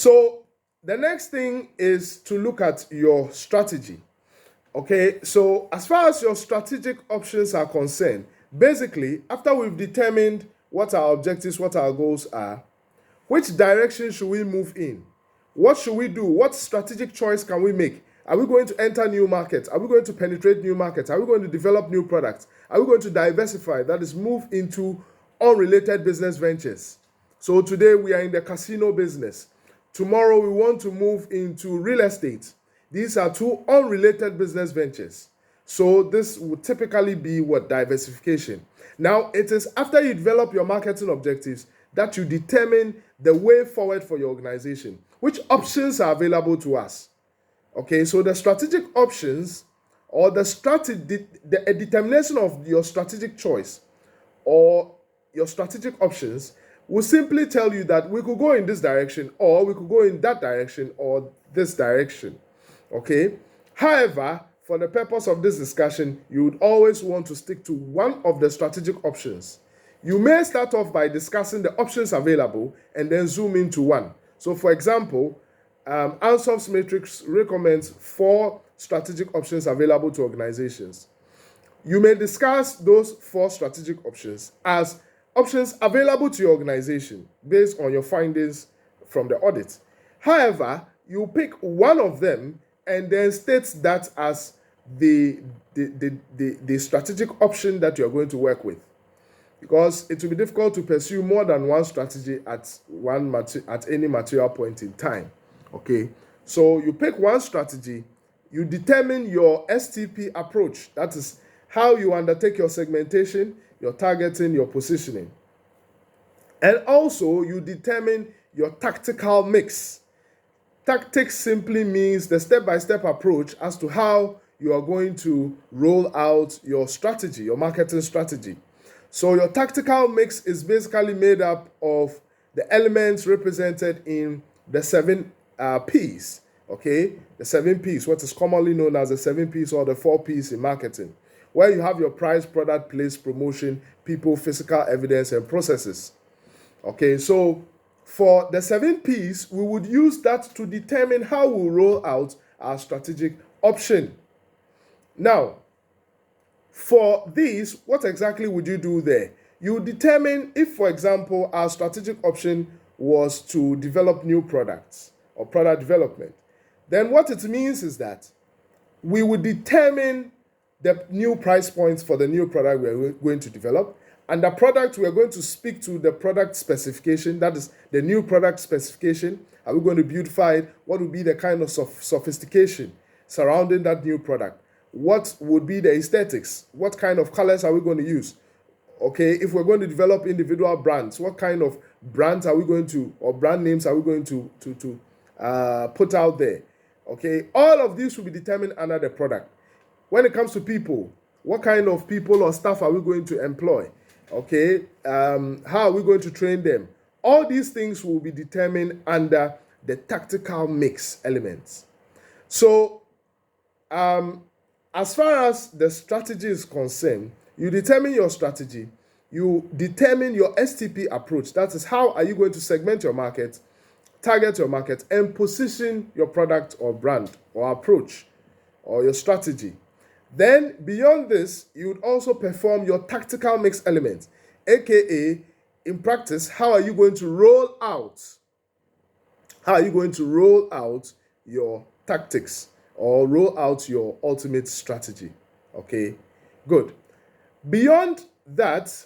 So the next thing is to look at your strategy. Okay, so as far as your strategic options are concerned, basically, after we've determined what our objectives, what our goals are, which direction should we move in? What should we do? What strategic choice can we make? Are we going to enter new markets? Are we going to penetrate new markets? Are we going to develop new products? Are we going to diversify, that is, move into unrelated business ventures? So today we are in the casino business. Tomorrow we want to move into real estate. These are two unrelated business ventures. So this would typically be what? Diversification. Now, it is after you develop your marketing objectives that you determine the way forward for your organization. Which options are available to us? Okay, so the strategic options or the strategy, a determination of your strategic choice or your strategic options will simply tell you that we could go in this direction, or we could go in that direction, or this direction. Okay. However, for the purpose of this discussion, you would always want to stick to one of the strategic options. You may start off by discussing the options available and then zoom into one. So, for example, Ansoff's Matrix recommends 4 strategic options available to organizations. You may discuss those 4 strategic options as options available to your organization based on your findings from the audit. However, you pick one of them and then state that as the strategic option that you're going to work with, because it will be difficult to pursue more than one strategy at any material point in time. Okay, so you pick one strategy, you determine your STP approach, that is how you undertake your segmentation, your targeting, your positioning. And also you determine your tactical mix. Tactics simply means the step-by-step approach as to how you are going to roll out your strategy, your marketing strategy. So your tactical mix is basically made up of the elements represented in the 7 P's. Okay, the 7 P's, what is commonly known as the 7 P's or the 4 P's in marketing, where you have your price, product, place, promotion, people, physical evidence, and processes. Okay, so for the 7 P's, we would use that to determine how we'll roll out our strategic option. Now, for these, what exactly would you do there? You determine if, for example, our strategic option was to develop new products or product development. Then what it means is that we would determine the new price points for the new product we're going to develop. And the product, we are going to speak to the product specification, that is the new product specification. Are we going to beautify it? What would be the kind of sophistication surrounding that new product? What would be the aesthetics? What kind of colors are we going to use? Okay, if we're going to develop individual brands, what kind of brands are we going to, or brand names are we going to put out there? Okay, all of these will be determined under the product. When it comes to people, what kind of people or staff are we going to employ? Okay, how are we going to train them? All these things will be determined under the tactical mix elements. So, as far as the strategy is concerned, you determine your strategy, you determine your STP approach. That is, how are you going to segment your market, target your market, and position your product or brand or approach or your strategy. Then, beyond this, you would also perform your tactical mix elements, aka, in practice, how are you going to roll out? How are you going to roll out your tactics or roll out your ultimate strategy? Okay, good. Beyond that,